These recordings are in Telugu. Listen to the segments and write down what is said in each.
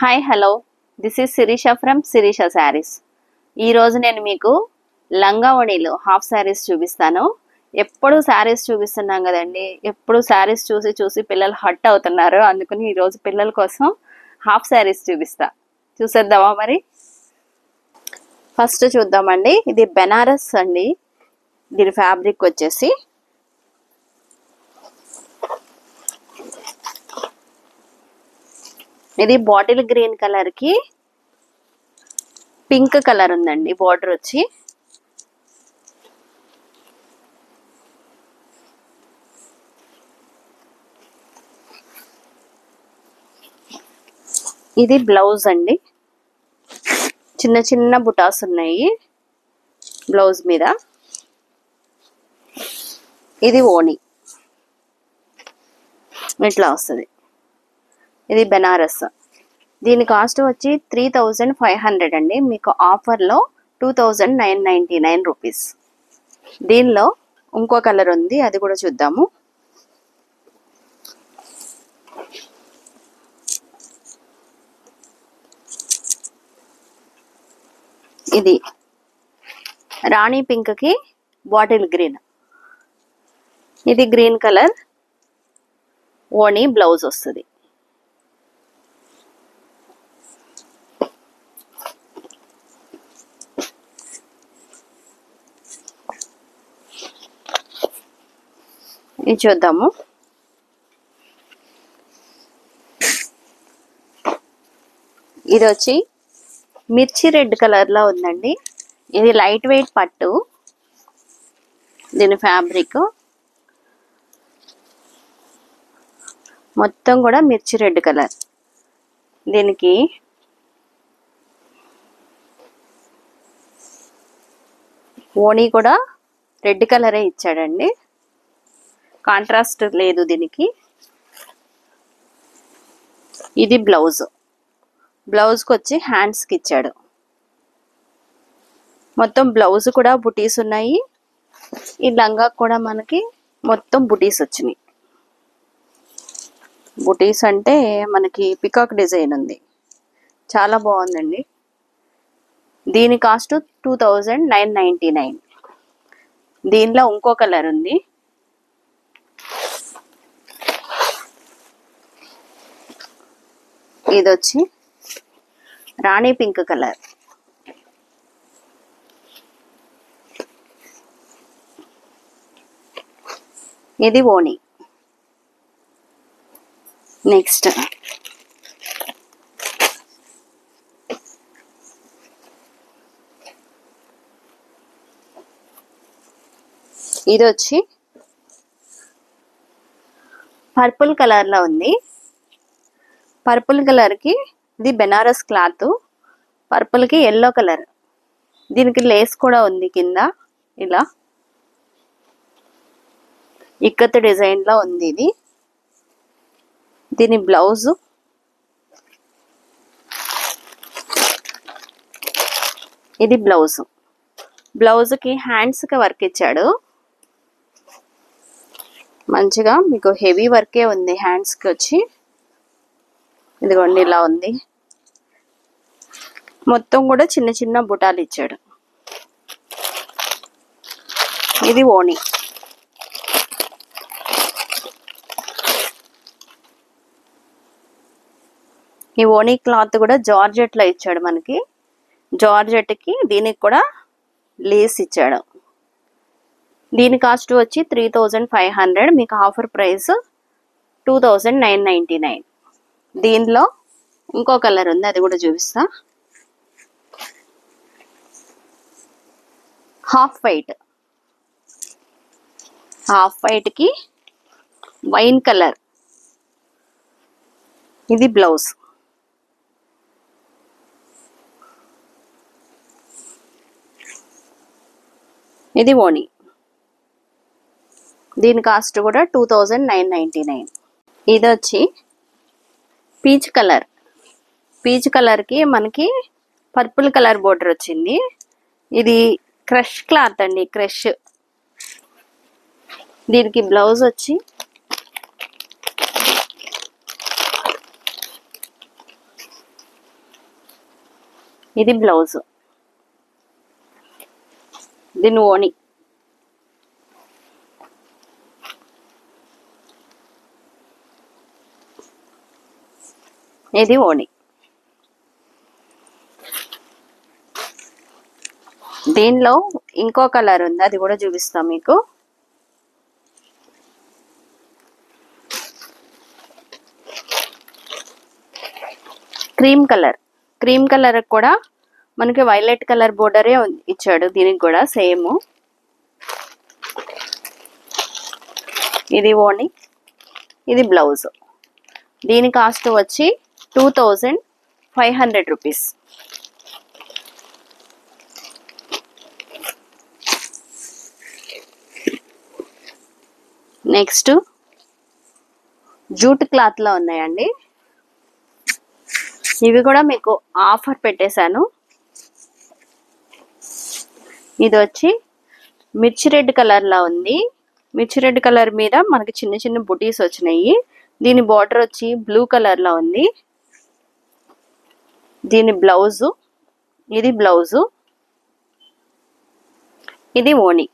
Hi hello this is Sirisha from Sirisha Sarees. ఈరోజు నేను మీకు లంగా ఓణీలు హాఫ్ శారీస్ చూపిస్తాను. ఎప్పుడు శారీస్ చూపిస్తున్నాం కదండి, ఎప్పుడు శారీస్ చూసి చూసి పిల్లలు హట్ అవుతున్నారు. అందుకని ఈరోజు పిల్లల కోసం హాఫ్ శారీస్ చూసేద్దామా మరి. ఫస్ట్ చూద్దామండి. ఇది బెనారస్ అండి. దీని ఫ్యాబ్రిక్ వచ్చేసి ఇది బాటిల్ గ్రీన్ కలర్ కి పింక్ కలర్ ఉందండి. బార్డర్ వచ్చి ఇది బ్లౌజ్ అండి. చిన్న చిన్న బుటాస్ ఉన్నాయి బ్లౌజ్ మీద. ఇది ఓణి ఇట్లా వస్తుంది. ఇది బెనారస్. దీని కాస్ట్ వచ్చి 3500 అండి. మీకు ఆఫర్లో 2999 రూపీస్. దీనిలో ఇంకో కలర్ ఉంది, అది కూడా చూద్దాము. ఇది రాణి పింక్ కి బాటిల్ గ్రీన్. ఇది గ్రీన్ కలర్ ఓణి బ్లౌజ్ వస్తుంది. ఇది చూద్దాము. ఇది వచ్చి మిర్చి రెడ్ కలర్ లో ఉందండి. ఇది లైట్ వెయిట్ పట్టు. దీని ఫ్యాబ్రిక్ మొత్తం కూడా మిర్చి రెడ్ కలర్. దీనికి ఓణి కూడా రెడ్ కలరే ఇచ్చాడండి, కాంట్రాస్ట్ లేదు దీనికి. ఇది బ్లౌజ్. బ్లౌజ్కి వచ్చి హ్యాండ్స్కి ఇచ్చాడు. మొత్తం బ్లౌజ్ కూడా బుటీస్ ఉన్నాయి. ఈ లంగా కూడా మనకి మొత్తం బుటీస్ వచ్చినాయి. బుటీస్ అంటే మనకి పికాక్ డిజైన్ ఉంది, చాలా బాగుందండి. దీని కాస్ట్ 2999. దీనిలో ఇంకో కలర్ ఉంది. ఇది వచ్చి రాణి పింక్ కలర్. ఇది ఓణి. నెక్స్ట్ ఇది వచ్చి పర్పుల్ కలర్ లో ఉంది. పర్పుల్ కలర్ కి ఇది బెనారస్ క్లాత్. పర్పుల్ కి ఎల్లో కలర్. దీనికి లేస్ కూడా ఉంది కింద, ఇలా ఇక్కత్ డిజైన్ లో ఉంది ఇది. దీని బ్లౌజ్ ఇది బ్లౌజ్. బ్లౌజ్ కి హ్యాండ్స్ కి వర్క్ ఇచ్చాడు మంచిగా. మీకు హెవీ వర్కే ఉంది హ్యాండ్స్ కి వచ్చి. ఇదిగోండి ఇలా ఉంది. మొత్తం కూడా చిన్న చిన్న బుటాలు ఇచ్చాడు. ఇది ఓణి. ఈ ఓణి క్లాత్ కూడా జార్జెట్ లో ఇచ్చాడు మనకి. జార్జెట్ కి దీనికి కూడా లేస్ ఇచ్చాడు. దీని కాస్ట్ వచ్చి 3500. మీకు ఆఫర్ ప్రైస్ 2999. దీనిలో ఇంకో కలర్ ఉంది, అది కూడా చూపిస్తా. Half white. హాఫ్ వైట్ కి వైన్ కలర్. ఇది బ్లౌజ్. ఇది ఓణి. దీని కాస్ట్ కూడా 2999. ఇది వచ్చి పీచ్ కలర్. పీచ్ కలర్ కి మనకి పర్పుల్ కలర్ బోర్డర్ వచ్చింది. ఇది క్రష్ క్లాత్ అండి, క్రష్. దీనికి బ్లౌజ్ వచ్చి ఇది బ్లౌజ్, దీని ఓణి. ఇది ఓణి. దీనిలో ఇంకో కలర్ ఉంది, అది కూడా చూపిస్తాం మీకు. Cream colour. క్రీమ్ కలర్ కూడా మనకి వైలెట్ కలర్ బోర్డరే ఇచ్చాడు, దీనికి కూడా సేమ్. ఇది ఓణి, ఇది బ్లౌజ్. దీని కాస్ట్ వచ్చి 2500 రూపీస్. నెక్స్ట్ జూట్ క్లాత్ లో ఉన్నాయండి. ఇవి కూడా మీకు ఆఫర్ పెట్టేశాను. ఇది వచ్చి మిర్చి రెడ్ కలర్ లా ఉంది. మిర్చి రెడ్ కలర్ మీద మనకి చిన్న చిన్న బుటీస్ వచ్చినాయి. దీని బార్డర్ వచ్చి బ్లూ కలర్ లా ఉంది. దీని బ్లౌజు, ఇది బ్లౌజు, ఇది ఓణి.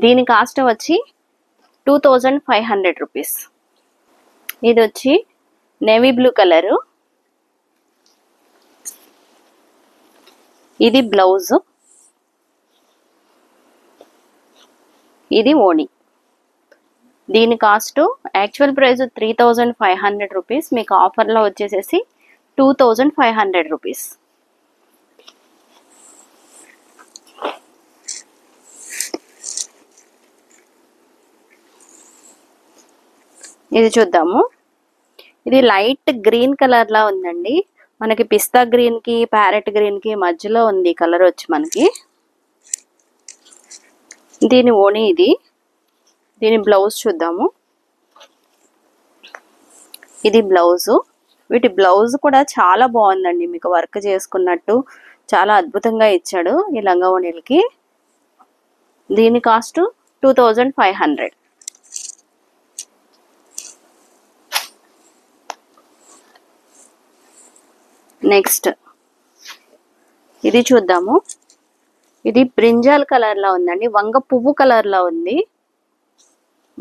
దీని కాస్ట్ వచ్చి 2500 రూపీస్. ఇది వచ్చి నేవీ బ్లూ కలరు. ఇది బ్లౌజు, ఇది ఓణి. దీని కాస్ట్ యాక్చువల్ ప్రైస్ 3500 రూపీస్, మీకు ఆఫర్లో వచ్చేసేసి 2500 రూపీస్. ఇది చూద్దాము. ఇది లైట్ గ్రీన్ కలర్ లా ఉందండి. మనకి పిస్తా గ్రీన్ కి ప్యారెట్ గ్రీన్ కి మధ్యలో ఉంది కలర్ వచ్చి మనకి. దీని ఓణి ఇది. దీని బ్లౌజ్ చూద్దాము. ఇది బ్లౌజు. వీటి బ్లౌజ్ కూడా చాలా బాగుందండి, మీకు వర్క్ చేసుకున్నట్టు చాలా అద్భుతంగా ఇచ్చాడు ఈ లంగా ఓణీలకి. దీని కాస్ట్ 2500. నెక్స్ట్ ఇది చూద్దాము. ఇది బ్రింజాల్ కలర్ లా ఉందండి, వంగ పువ్వు కలర్ లా ఉంది.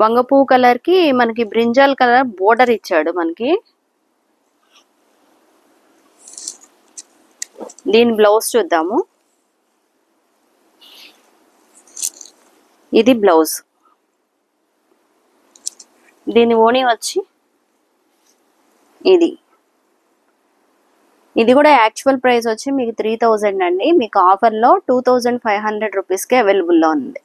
వంగ పువ్వు కలర్ కి మనకి బ్రింజాల్ కలర్ బోర్డర్ ఇచ్చాడు మనకి. దీని బ్లౌజ్ చూద్దాము. ఇది బ్లౌజ్. దీని ఓణి వచ్చి ఇది. ఇది కూడా యాక్చువల్ ప్రైస్ వచ్చి మీకు 3000 అండి, మీకు ఆఫర్లో 2500 రూపీస్కి అవైలబుల్లో ఉంది.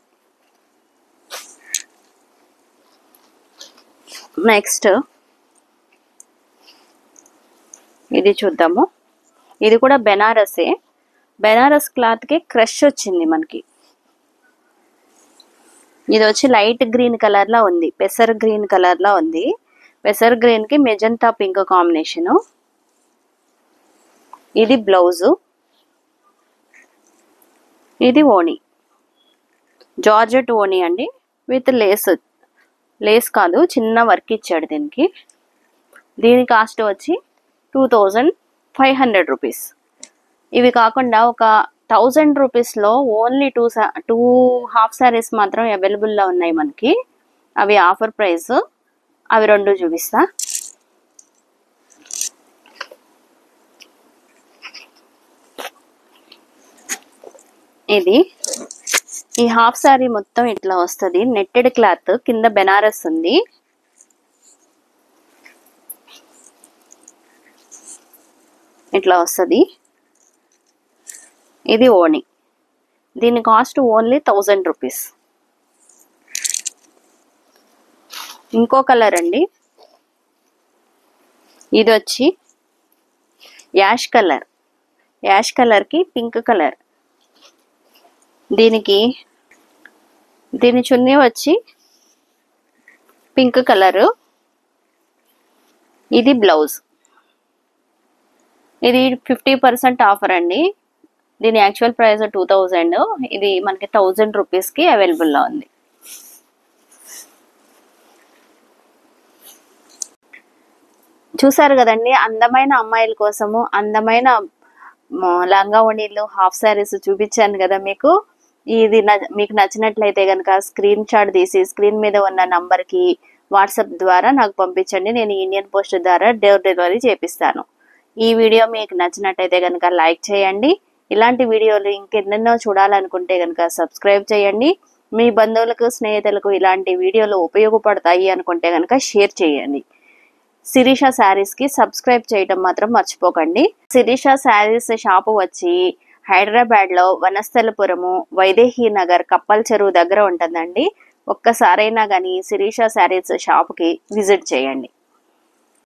నెక్స్ట్ ఇది చూద్దాము. ఇది కూడా బెనారసే. బెనారస్ క్లాత్కి క్రష్ వచ్చింది మనకి. ఇది వచ్చి లైట్ గ్రీన్ కలర్ లా ఉంది, పెసర్ గ్రీన్ కలర్ లా ఉంది. పెసర్ గ్రీన్ కి మెజంతా పింక్ కాంబినేషను. ఇది బ్లౌజు, ఇది ఓణి. జార్జెట్ ఓణి అండి, విత్ లేస్. లేస్ కాదు, చిన్న వర్క్ ఇచ్చాడు దీనికి. దీని కాస్ట్ వచ్చి 2500 రూపీస్. ఇవి కాకుండా ఒక 1000 రూపీస్లో ఓన్లీ టూ హాఫ్ శారీస్ మాత్రం అవైలబుల్లో ఉన్నాయి మనకి. అవి ఆఫర్ ప్రైస్. అవి రెండు చూపిస్తా. ఇది ఈ హాఫ్ శారీ మొత్తం ఇట్లా వస్తుంది, నెట్టెడ్ క్లాత్, కింద బెనారస్ ఉంది. ఇట్లా వస్తుంది. ఇది ఓణి. దీని కాస్ట్ ఓన్లీ 1000 రూపీస్. ఇంకో కలర్ అండి. ఇది వచ్చి యాష్ కలర్. యాష్ కలర్కి పింక్ కలర్. దీని చున్నీ వచ్చి పింక్ కలరు. ఇది బ్లౌజ్. ఇది 50% ఆఫర్ అండి. దీని యాక్చువల్ ప్రైస్ 2000, ఇది మనకి 1000 రూపీస్కి అవైలబుల్లో ఉంది. చూసారు కదండి, అందమైన అమ్మాయిల కోసము అందమైన లంగా ఓణీలు హాఫ్ శారీస్ చూపించాను కదా మీకు. ఇది మీకు నచ్చినట్లయితే కనుక స్క్రీన్ షాట్ తీసి స్క్రీన్ మీద ఉన్న నంబర్కి వాట్సాప్ ద్వారా నాకు పంపించండి. నేను ఇండియన్ పోస్ట్ ద్వారా డోర్ డెలివరీ చేపిస్తాను. ఈ వీడియో మీకు నచ్చినట్టయితే కనుక లైక్ చేయండి. ఇలాంటి వీడియోలు ఇంకెన్నెన్నో చూడాలనుకుంటే కనుక సబ్స్క్రైబ్ చేయండి. మీ బంధువులకు స్నేహితులకు ఇలాంటి వీడియోలు ఉపయోగపడతాయి అనుకుంటే కనుక షేర్ చేయండి. శిరీష శారీస్కి సబ్స్క్రైబ్ చేయటం మాత్రం మర్చిపోకండి. శిరీష శారీస్ షాపు వచ్చి హైదరాబాద్లో వనస్థలపురము వైదేహి నగర్ కప్పల్ చెరువు దగ్గర ఉంటుందండి. ఒక్కసారైనా కానీ శిరీష శారీస్ షాప్కి విజిట్ చేయండి.